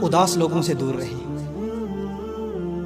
اداس لوگوں سے دور رہیں۔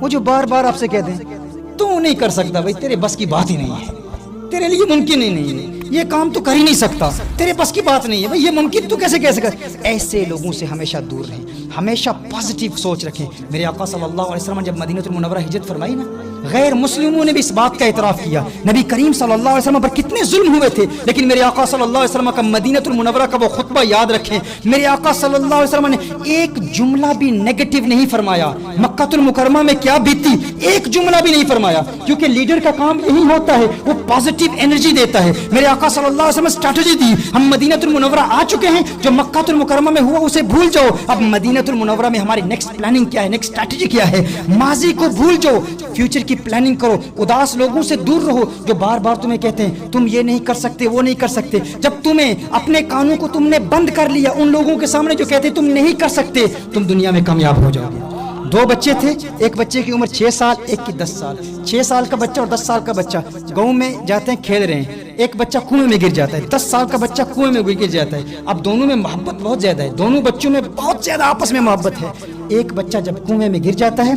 وہ جو بار بار آپ سے کہتے ہیں تو نہیں کر سکتا، بھائی تیرے بس کی بات ہی نہیں ہے، تیرے لیے ممکن ہی نہیں ہے، یہ کام تو کر ہی نہیں سکتا، تیرے بس کی بات نہیں ہے، بھائی یہ ممکن تو کیسے کہہ سکتا۔ ایسے لوگوں سے ہمیشہ دور رہیں، ہمیشہ پازیٹیو سوچ رکھیں۔ میرے آقا صلی اللہ علیہ وسلم جب مدینہ المنورہ ہجرت فرمائی نا، غیر مسلموں نے بھی اس بات کا اعتراف کیا، نبی کریم صلی اللہ علیہ وسلم پر کتنے ظلم ہوئے تھے، لیکن میرے آقا صلی اللہ علیہ وسلم کا مدینہ المنورہ کا وہ خطبہ یاد رکھیں، میرے آقا صلی اللہ علیہ وسلم نے ایک جملہ بھی نیگیٹو نہیں فرمایا۔ مکہ المکرمہ میں کیا بیتی، ایک جملہ بھی نہیں فرمایا، کیونکہ لیڈر کا کام یہی ہوتا ہے، وہ پازیٹیو انرجی دیتا ہے۔ میرے آقا صلی اللہ علیہ وسلم اسٹریٹجی دی، ہم مدینہ المنورہ آ چکے ہیں، جو مکہ المکرمہ میں ہوا اسے بھول جاؤ، اب مدینہ المنورہ میں ہماری نیکسٹ پلاننگ کیا ہے، نیکسٹ اسٹریٹجی کیا ہے، ماضی کو بھول جاؤ، فیوچر کی پلاننگ کرو۔ اداس لوگوں سے دور رہو جو بار بار تمہیں کہتے ہیں تم یہ نہیں کر سکتے، وہ نہیں کر سکتے۔ جب تمہیں اپنے کانوں کو تم نے بند کر لیا ان لوگوں کے سامنے جو کہتے تم نہیں کر سکتے، تم دنیا میں کامیاب ہو جاؤ گے۔ دو بچے تھے، ایک بچے کی عمر 6 سال، ایک کی 10 سال۔ 6 سال کا بچہ اور 10 سال کا بچہ گاؤں میں جاتے ہیں، کھیل رہے ہیں، ایک بچہ کنویں میں گر جاتا ہے، 10 سال کا بچہ کنویں میں گر جاتا ہے۔ اب دونوں میں محبت بہت زیادہ ہے، دونوں بچوں میں بہت زیادہ آپس میں محبت ہے۔ ایک بچہ جب کنویں میں گر جاتا ہے،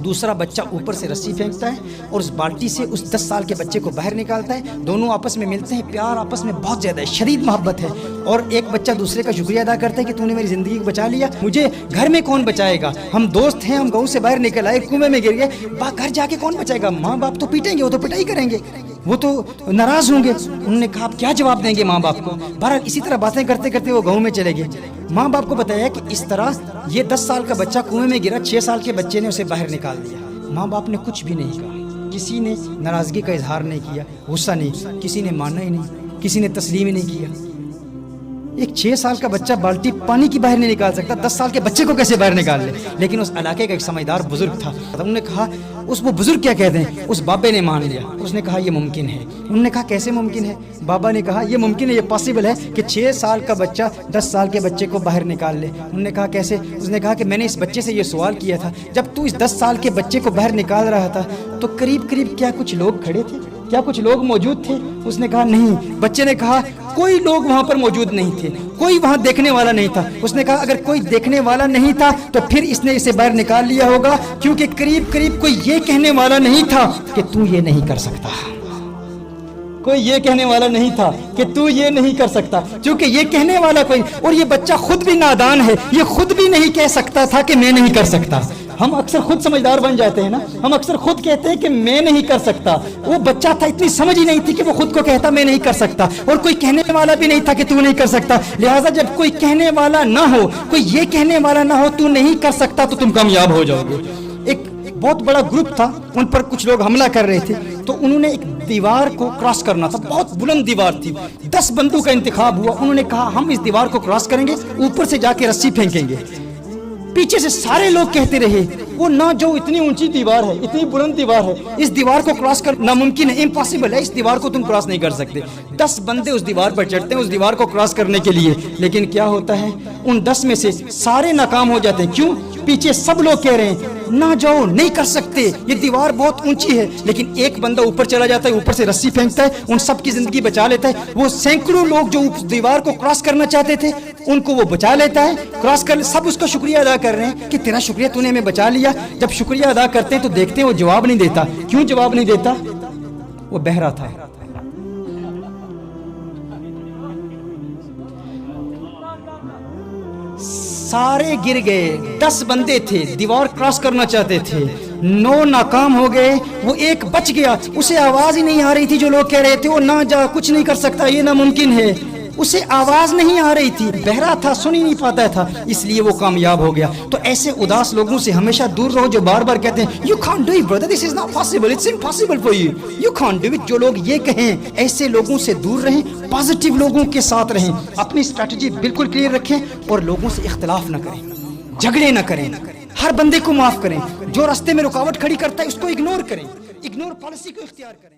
دوسرا بچہ اوپر سے رسی پھینکتا ہے اور اس بالٹی سے اس 10 سال کے بچے کو باہر نکالتا ہے، دونوں آپس میں ملتے ہیں، پیار آپس میں بہت زیادہ ہے، شدید محبت ہے۔ اور ایک بچہ دوسرے کا شکریہ ادا کرتا ہے کہ تو نے میری زندگی کو بچا لیا، مجھے گھر میں کون بچائے گا، ہم دوست ہیں، ہم گاؤں سے باہر نکل آئے، کنویں میں گر گئے، گھر جا کے کون بچائے گا، ماں باپ تو پیٹیں گے، وہ تو پٹائی کریں گے، وہ تو ناراض ہوں گے۔ انہوں نے کہا آپ کیا جواب دیں گے ماں باپ کو؟ بہرحال اسی طرح باتیں کرتے کرتے وہ گاؤں میں چلے گئے۔ ماں باپ کو بتایا کہ اس طرح یہ 10 سال کا بچہ کنویں میں گرا، 6 سال کے بچے نے اسے باہر نکال دیا۔ ماں باپ نے کچھ بھی نہیں کہا، کسی نے ناراضگی کا اظہار نہیں کیا، غصہ نہیں، کسی نے مانا ہی نہیں، کسی نے تسلیم ہی نہیں کیا۔ ایک 6 سال کا بچہ بالٹی پانی کی باہر نہیں نکال سکتا، 10 سال کے بچے کو کیسے باہر نکال لے؟ لیکن اس علاقے کا ایک سمجھدار بزرگ تھا، انہوں نے کہا، وہ بزرگ کیا کہتے ہیں، اس بابے نے مان لیا، اس نے کہا یہ ممکن ہے۔ انہوں نے کہا کیسے ممکن ہے؟ بابا نے کہا یہ ممکن ہے، یہ پاسبل ہے کہ 6 سال کا بچہ 10 سال کے بچے کو باہر نکال لے۔ انہوں نے کہا کیسے؟ اس نے کہا کہ میں نے اس بچے سے یہ سوال کیا تھا، جب تو اس 10 سال کے بچے کو باہر نکال رہا تھا تو قریب قریب کیا کچھ لوگ کھڑے تھے، کیا کچھ لوگ موجود تھے؟ اس نے کہا نہیں۔ بچے نے کہا کوئی لوگ وہاں پر موجود نہیں تھے، کوئی وہاں دیکھنے والا نہیں تھا۔ اس نے کہا اگر کوئی دیکھنے والا نہیں تھا تو پھر اس نے اسے باہر نکال لیا ہوگا، کیونکہ قریب قریب کوئی یہ کہنے والا نہیں تھا کہ تو یہ نہیں کر سکتا، کوئی یہ کہنے والا نہیں تھا کہ تو یہ نہیں کر سکتا، کیونکہ یہ کہنے والا کوئی، اور یہ بچہ خود بھی نادان ہے، یہ خود بھی نہیں کہہ سکتا تھا کہ میں نہیں کر سکتا۔ ہم اکثر خود سمجھدار بن جاتے ہیں نا، ہم اکثر خود کہتے ہیں کہ میں نہیں کر سکتا، وہ بچہ تھا، اتنی سمجھ ہی نہیں تھی کہ وہ خود کو کہتا میں نہیں کر سکتا، اور کوئی کہنے والا بھی نہیں تھا کہ تو نہیں کر سکتا۔ لہٰذا جب کوئی کہنے والا نہ ہو، کوئی یہ کہنے والا نہ ہو تو نہیں کر سکتا، تو تم کامیاب ہو جاؤ گے۔ ایک بہت بڑا گروپ تھا، ان پر کچھ لوگ حملہ کر رہے تھے، تو انہوں نے ایک دیوار کو کراس کرنا تھا، بہت بلند دیوار تھی، 10 بندوں کا انتخاب ہوا۔ انہوں نے کہا ہم اس دیوار کو کراس کریں گے، اوپر سے جا کے رسی پھینکیں گے۔ پیچھے سے سارے لوگ کہتے رہے وہ نہ جو اتنی اونچی دیوار ہے، اتنی بلند دیوار ہے، اس دیوار کو کراس کرنا ناممکن ہے، امپاسبل ہے، اس دیوار کو تم کراس نہیں کر سکتے۔ 10 بندے اس دیوار پر چڑھتے ہیں اس دیوار کو کراس کرنے کے لیے، لیکن کیا ہوتا ہے ان 10 میں سے سارے ناکام ہو جاتے ہیں۔ کیوں؟ پیچھے سب لوگ کہہ رہے ہیں نہ جاؤ، نہیں کر سکتے، یہ دیوار بہت اونچی ہے، لیکن ایک بندہ اوپر چلا جاتا ہے، اوپر سے رسی پھینکتا ہے، ان سب کی زندگی بچا لیتا ہے۔ وہ سینکڑوں لوگ جو دیوار کو کراس کرنا چاہتے تھے ان کو وہ بچا لیتا ہے، کراس کر، سب اس کا شکریہ ادا کر رہے ہیں کہ تیرا شکریہ، تو نے ہمیں بچا لیا۔ جب شکریہ ادا کرتے ہیں تو دیکھتے ہیں وہ جواب نہیں دیتا۔ کیوں جواب نہیں دیتا؟ وہ بہرا تھا۔ سارے گر گئے، 10 بندے تھے، دیوار کراس کرنا چاہتے تھے، 9 ناکام ہو گئے، وہ ایک بچ گیا۔ اسے آواز ہی نہیں آ رہی تھی، جو لوگ کہہ رہے تھے وہ نہ جا، کچھ نہیں کر سکتا، یہ ناممکن ہے، اسے آواز نہیں آ رہی تھی، بہرا تھا، سن ہی نہیں پاتا تھا، اس لیے وہ کامیاب ہو گیا۔ تو ایسے اداس لوگوں سے ہمیشہ دور رہو جو بار بار کہتے ہیں you can't do it brother, this is not possible, it's impossible for you, you can't do it۔ جو لوگ یہ کہیں ایسے لوگوں سے دور رہیں، پازیٹیو لوگوں کے ساتھ رہیں، اپنی اسٹریٹجی بالکل کلیئر رکھیں اور لوگوں سے اختلاف نہ کریں، جھگڑے نہ کریں، ہر بندے کو معاف کریں، جو راستے میں رکاوٹ کھڑی کرتا ہے اس کو اگنور کریں، اگنور پالیسی کو اختیار کریں۔